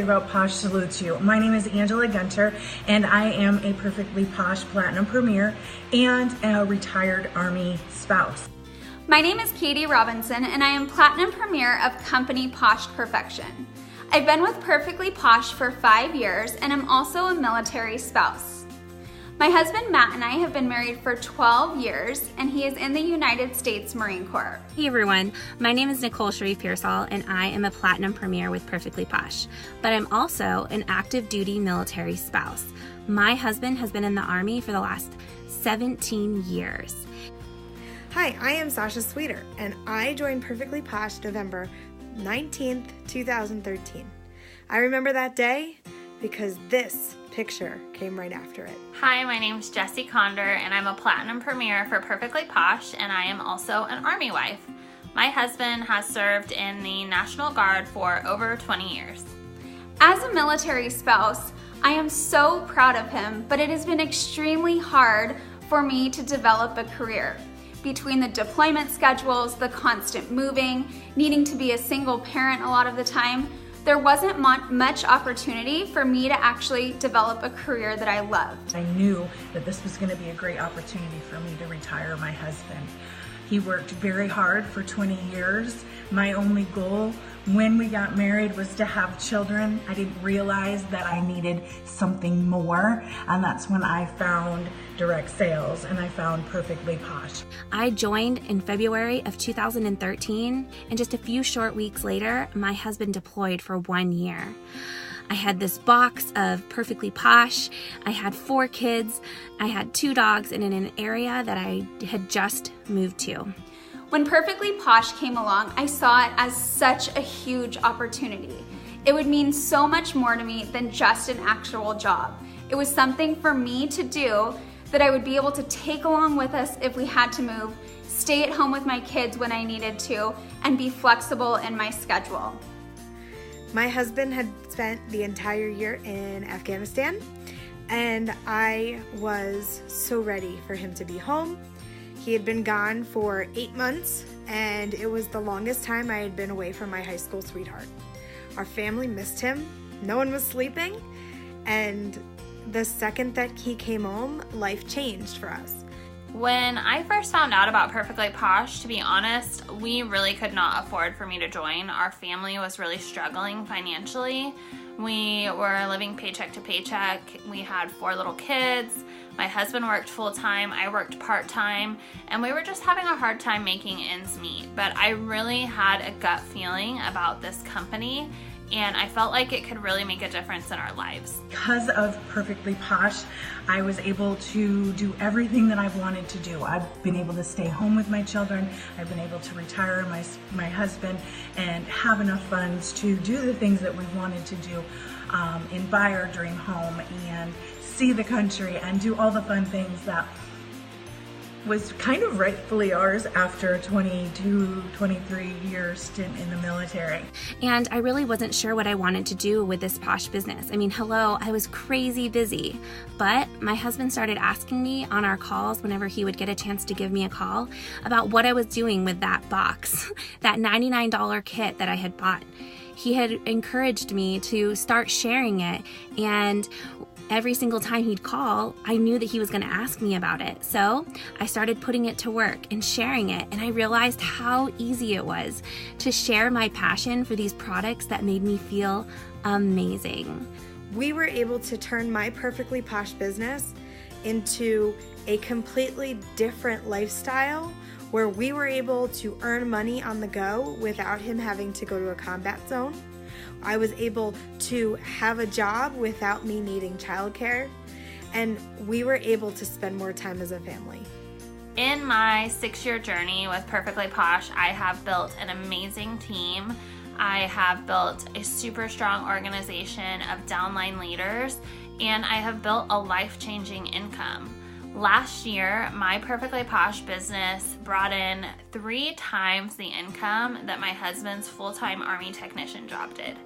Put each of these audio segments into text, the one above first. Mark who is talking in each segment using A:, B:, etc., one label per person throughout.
A: about Posh salutes you. My name is Angela Gunter, and I am a Perfectly Posh Platinum Premier and a retired Army spouse.
B: My name is Katie Robinson, and I am Platinum Premier of Company Posh Perfection. I've been with Perfectly Posh for 5 years, and I'm also a military spouse. My husband Matt and I have been married for 12 years, and he is in the United States Marine Corps.
C: Hey everyone, my name is Nicole Sharif Pearsall, and I am a Platinum Premier with Perfectly Posh, but I'm also an active duty military spouse. My husband has been in the Army for the last 17 years.
D: Hi, I am Sasha Sweeter, and I joined Perfectly Posh November 19th, 2013. I remember that day because this picture came right after it.
E: Hi, my name is Jessie Condor, and I'm a Platinum Premier for Perfectly Posh, and I am also an Army wife. My husband has served in the National Guard for over 20 years.
B: As a military spouse, I am so proud of him, but it has been extremely hard for me to develop a career. Between the deployment schedules, the constant moving, needing to be a single parent a lot of the time, there wasn't much opportunity for me to actually develop a career that I loved.
A: I knew that this was going to be a great opportunity for me to retire my husband. He worked very hard for 20 years. My only goal when we got married was to have children. I didn't realize that I needed something more, and that's when I found direct sales and I found Perfectly Posh.
C: I joined in February of 2013, and just a few short weeks later, my husband deployed for 1 year. I had this box of Perfectly Posh. I had 4 kids. I had 2 dogs, and in an area that I had just moved to.
B: When Perfectly Posh came along, I saw it as such a huge opportunity. It would mean so much more to me than just an actual job. It was something for me to do that I would be able to take along with us if we had to move, stay at home with my kids when I needed to, and be flexible in my schedule.
D: My husband had spent the entire year in Afghanistan, and I was so ready for him to be home. He had been gone for 8 months, and it was the longest time I had been away from my high school sweetheart. Our family missed him. No one was sleeping, and the second that he came home, life changed for us.
E: When I first found out about Perfectly Posh, to be honest, we really could not afford for me to join. Our family was really struggling financially. We were living paycheck to paycheck. We had 4 little kids. My husband worked full-time, I worked part-time, and we were just having a hard time making ends meet. But I really had a gut feeling about this company, and I felt like it could really make a difference in our lives. Because
A: of Perfectly Posh, I was able to do everything that I've wanted to do. I've been able to stay home with my children. I've been able to retire my husband and have enough funds to do the things that we've wanted to do and buy our dream home and see the country and do all the fun things that was kind of rightfully ours after a 23 year stint in the military.
C: And I really wasn't sure what I wanted to do with this Posh business. I mean, hello, I was crazy busy. But my husband started asking me on our calls, whenever he would get a chance to give me a call, about what I was doing with that box, that $99 kit that I had bought. He had encouraged me to start sharing it, and every single time he'd call, I knew that he was going to ask me about it. So I started putting it to work and sharing it, and I realized how easy it was to share my passion for these products that made me feel amazing.
D: We were able to turn my Perfectly Posh business into a completely different lifestyle where we were able to earn money on the go without him having to go to a combat zone. I was able to have a job without me needing childcare, and we were able to spend more time as a family.
E: In my 6-year journey with Perfectly Posh, I have built an amazing team. I have built a super strong organization of downline leaders, and I have built a life-changing income. Last year, my Perfectly Posh business brought in 3 times the income that my husband's full-time Army technician job did.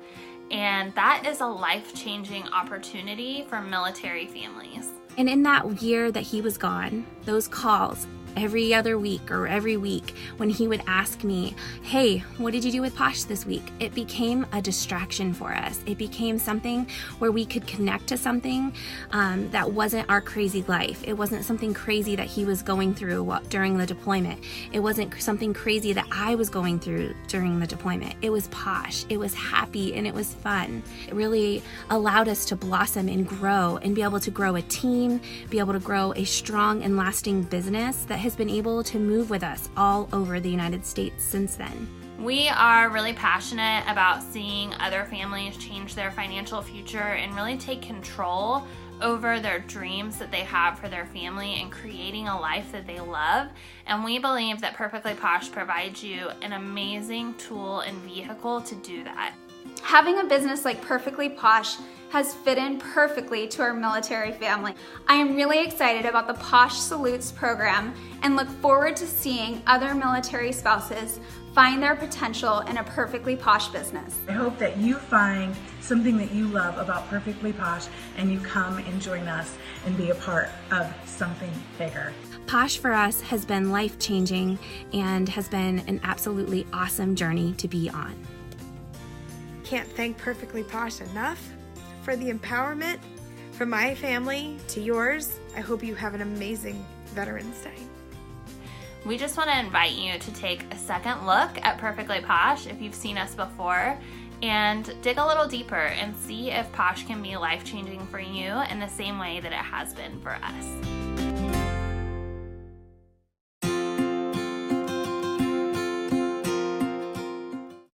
E: And that is a life-changing opportunity for military families.
C: And in that year that he was gone, those calls, every other week or every week when he would ask me, hey, what did you do with Posh this week? It became a distraction for us. It became something where we could connect to something that wasn't our crazy life. It wasn't something crazy that he was going through during the deployment. It wasn't something crazy that I was going through during the deployment. It was Posh. It was happy and it was fun. It really allowed us to blossom and grow and be able to grow a team, be able to grow a strong and lasting business that has been able to move with us all over the United States since then.
E: We are really passionate about seeing other families change their financial future and really take control over their dreams that they have for their family and creating a life that they love. And we believe that Perfectly Posh provides you an amazing tool and vehicle to do that.
B: Having a business like Perfectly Posh has fit in perfectly to our military family. I am really excited about the Posh Salutes program and look forward to seeing other military spouses find their potential in a Perfectly Posh business.
A: I hope that you find something that you love about Perfectly Posh and you come and join us and be a part of something bigger.
C: Posh for us has been life-changing and has been an absolutely awesome journey to be on.
D: Can't thank Perfectly Posh enough for the empowerment. From my family to yours, I hope you have an amazing Veterans Day.
E: We just want to invite you to take a second look at Perfectly Posh if you've seen us before and dig a little deeper and see if Posh can be life-changing for you in the same way that it has been for us.